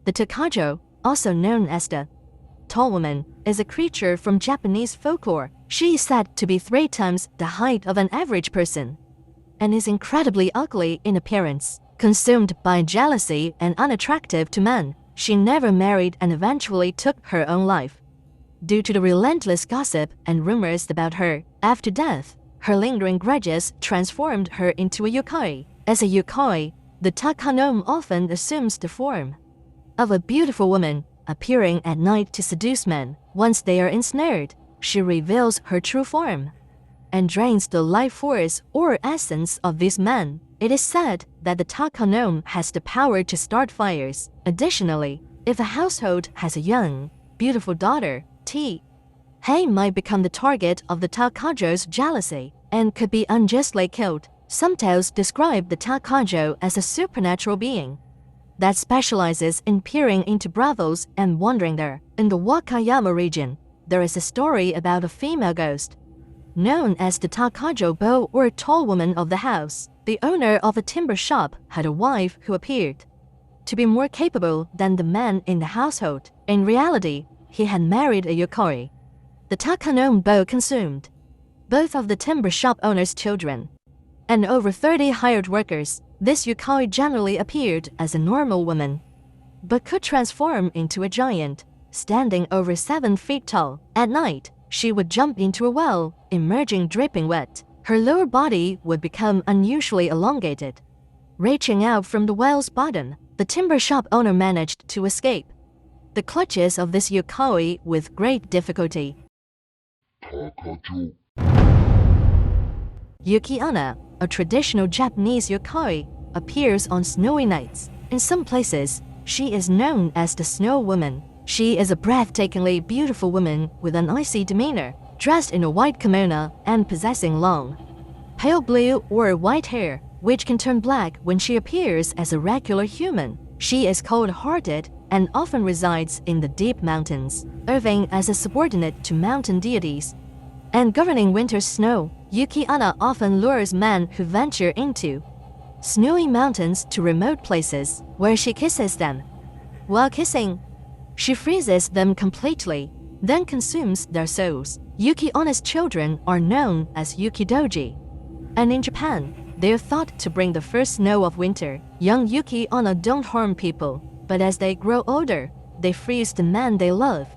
The Takajo, also known as the tall woman, is a creature from Japanese folklore. She is said to be 3 times the height of an average person and is incredibly ugly in appearance. Consumed by jealousy and unattractive to men, she never married and eventually took her own life. Due to the relentless gossip and rumors about her, after death, her lingering grudges transformed her into a yokai. As a yokai, the Takanome often assumes the form of a beautiful woman, appearing at night to seduce men. Once they are ensnared, she reveals her true form and drains the life force or essence of these men. It is said that the Takanome has the power to start fires. Additionally, if a household has a young, beautiful daughter, he might become the target of the Takajo's jealousy and could be unjustly killed. Some tales describe the Takajo as a supernatural being that specializes in peering into brothels and wandering there. In the Wakayama region, there is a story about a female ghost known as the Takajo Bo, or tall woman of the house. The owner of a timber shop had a wife who appeared to be more capable than the man in the household. In reality, he had married a yokai. The Takanome Bo consumed both of the timber shop owner's children and over 30 hired workers. This yokai generally appeared as a normal woman, but could transform into a giant, standing over 7 feet tall. At night, she would jump into a well, emerging dripping wet. Her lower body would become unusually elongated, reaching out from the well's bottom. The timber shop owner managed to escape the clutches of this yokai with great difficulty. Yuki-onna, a traditional Japanese yokai, appears on snowy nights. In some places, she is known as the Snow Woman. She is a breathtakingly beautiful woman with an icy demeanor, dressed in a white kimono and possessing long, pale blue or white hair, which can turn black when she appears as a regular human. She is cold-hearted and often resides in the deep mountains, serving as a subordinate to mountain deities and governing winter's snow. Yuki-onna often lures men who venture into snowy mountains to remote places where she kisses them. While kissing, she freezes them completely, then consumes their souls. Yuki-onna's children are known as Yukidoji, and in Japan, they are thought to bring the first snow of winter. Young Yuki-onna don't harm people, but as they grow older, they freeze the men they love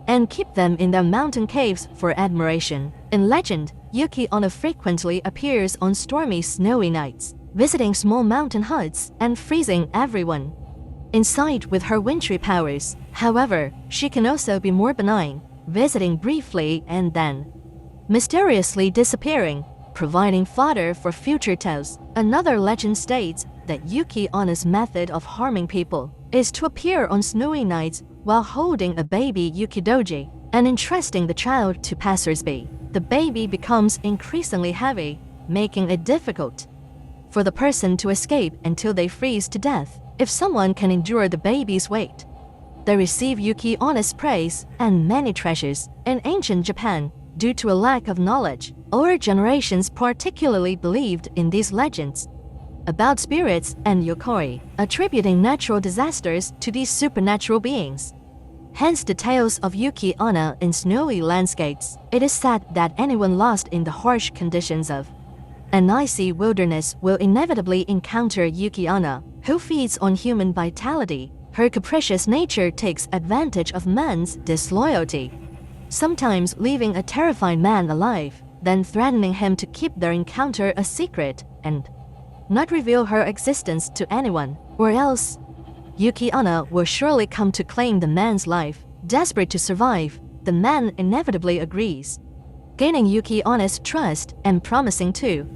and keep them in their mountain caves for admiration. In legend, Yuki-onna frequently appears on stormy, snowy nights, visiting small mountain huts and freezing everyone inside with her wintry powers. However, she can also be more benign, visiting briefly and then mysteriously disappearing, providing fodder for future tales. Another legend states that Yuki-onna's method of harming people is to appear on snowy nights while holding a baby Yukidoji and entrusting the child to passersby. The baby becomes increasingly heavy, making it difficult for the person to escape until they freeze to death. If someone can endure the baby's weight, they receive Yuki-onna's praise and many treasures. In ancient Japan, due to a lack of knowledge, older generations particularly believed in these legends about spirits and yokai, attributing natural disasters to these supernatural beings. Hence the tales of Yuki-onna in snowy landscapes. It is said that anyone lost in the harsh conditions of an icy wilderness will inevitably encounter Yuki-onna, who feeds on human vitality. Her capricious nature takes advantage of man's disloyalty, sometimes leaving a terrified man alive, then threatening him to keep their encounter a secret and not reveal her existence to anyone, or else Yuki-onna will surely come to claim the man's life. Desperate to survive, the man inevitably agrees, gaining Yuki-onna's trust and promising to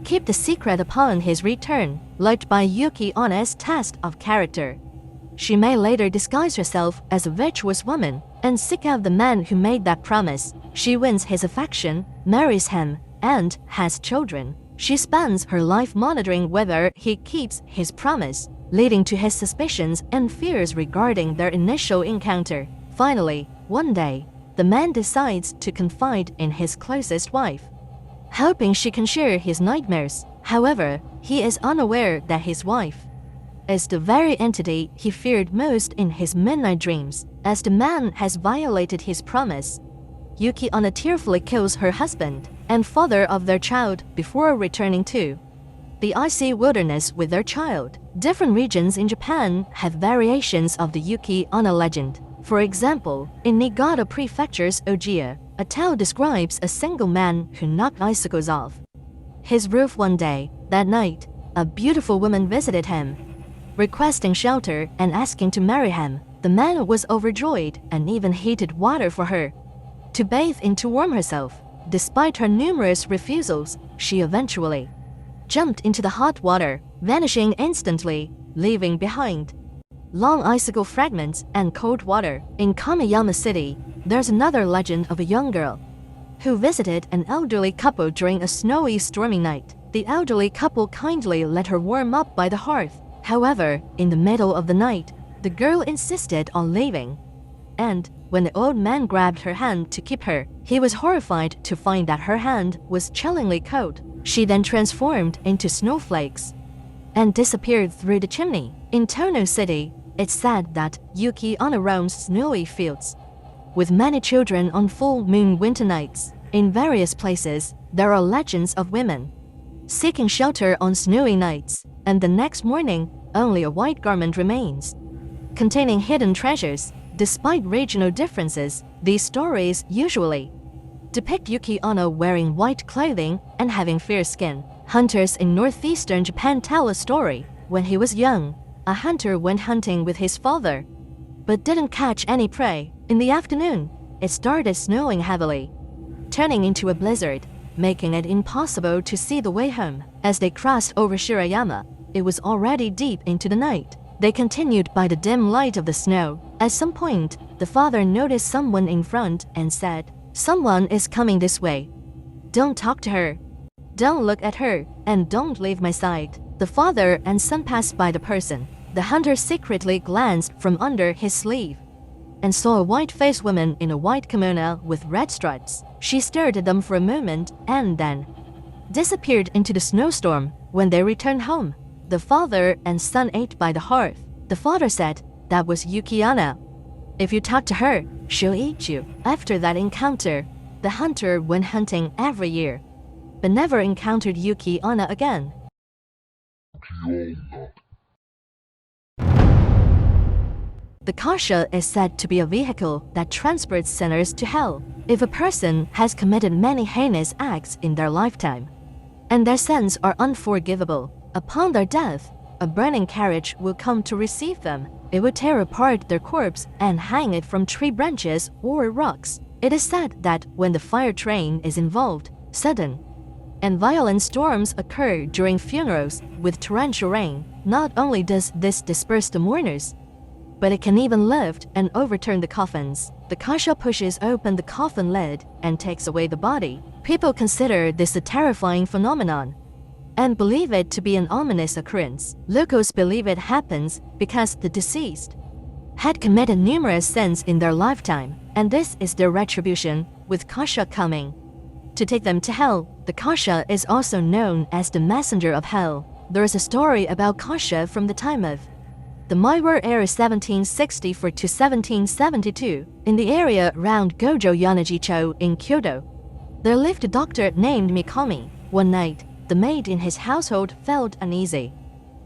keep the secret upon his return. Liked by Yuki-onna's test of character, she may later disguise herself as a virtuous woman and seek out the man who made that promise. She wins his affection, marries him, and has children. She spends her life monitoring whether he keeps his promise, leading to his suspicions and fears regarding their initial encounter. Finally, one day, the man decides to confide in his closest wife, hoping she can share his nightmares. However, he is unaware that his wife is the very entity he feared most in his midnight dreams, as the man has violated his promise. Yuki Onna tearfully kills her husband and father of their child before returning to the icy wilderness with their child. Different regions in Japan have variations of the Yuki Onna legend. For example, in Niigata Prefecture's Ojiya, a tale describes a single man who knocked icicles off his roof one day. That night, a beautiful woman visited him, requesting shelter and asking to marry him. The man was overjoyed and even heated water for her to bathe in to warm herself. Despite her numerous refusals, she eventually jumped into the hot water, vanishing instantly, leaving behind long icicle fragments and cold water. In Kamiyama City, there's another legend of a young girl who visited an elderly couple during a snowy, stormy night. The elderly couple kindly let her warm up by the hearth. However, in the middle of the night, the girl insisted on leaving. And when the old man grabbed her hand to keep her, he was horrified to find that her hand was chillingly cold. She then transformed into snowflakes and disappeared through the chimney. In Tono City, it's said that Yuki Onna roams snowy fields with many children on full moon winter nights. In various places, there are legends of women seeking shelter on snowy nights, and the next morning, only a white garment remains, containing hidden treasures. Despite regional differences, these stories usually depict Yuki Onna wearing white clothing and having fair skin. Hunters in northeastern Japan tell a story. When he was young, a hunter went hunting with his father, but didn't catch any prey. In the afternoon, it started snowing heavily, turning into a blizzard, making it impossible to see the way home. As they crossed over Shirayama, it was already deep into the night. They continued by the dim light of the snow. At some point, the father noticed someone in front and said, "Someone is coming this way. Don't talk to her. Don't look at her, and don't leave my side." The father and son passed by the person. The hunter secretly glanced from under his sleeve and saw a white-faced woman in a white kimono with red stripes. She stared at them for a moment and then disappeared into the snowstorm. When they returned home, the father and son ate by the hearth. The father said, "That was Yuki Onna. If you talk to her, she'll eat you." After that encounter, the hunter went hunting every year, but never encountered Yuki Onna again. The kasha is said to be a vehicle that transports sinners to hell. If a person has committed many heinous acts in their lifetime, and their sins are unforgivable, upon their death, a burning carriage will come to receive them. It will tear apart their corpse and hang it from tree branches or rocks. It is said that when the fire train is involved, sudden and violent storms occur during funerals with torrential rain. Not only does this disperse the mourners, but it can even lift and overturn the coffins. The kasha pushes open the coffin lid and takes away the body. People consider this a terrifying phenomenon and believe it to be an ominous occurrence. Locals believe it happens because the deceased had committed numerous sins in their lifetime, and this is their retribution, with kasha coming to take them to hell. The kasha is also known as the messenger of hell. There is a story about kasha from the time of the Meiwa era 1764 to 1772. In the area around Gojo Yanagicho in Kyoto, there lived a doctor named Mikomi. One night, the maid in his household felt uneasy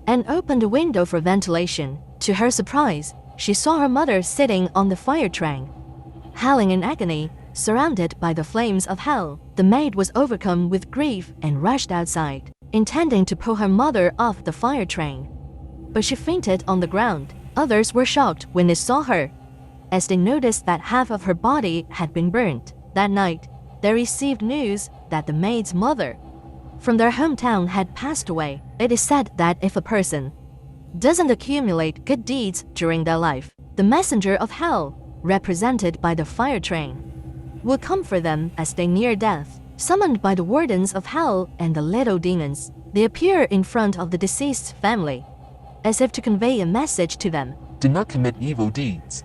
and opened a window for ventilation. To her surprise, she saw her mother sitting on the fire train, howling in agony, surrounded by the flames of hell. The maid was overcome with grief and rushed outside, intending to pull her mother off the fire train, but she fainted on the ground. Others were shocked when they saw her, as they noticed that half of her body had been burnt. That night, they received news that the maid's mother from their hometown had passed away. It is said that if a person doesn't accumulate good deeds during their life, the messenger of hell, represented by the fire train, will come for them as they near death. Summoned by the wardens of hell and the little demons, they appear in front of the deceased's family, as if to convey a message to them. Do not commit evil deeds.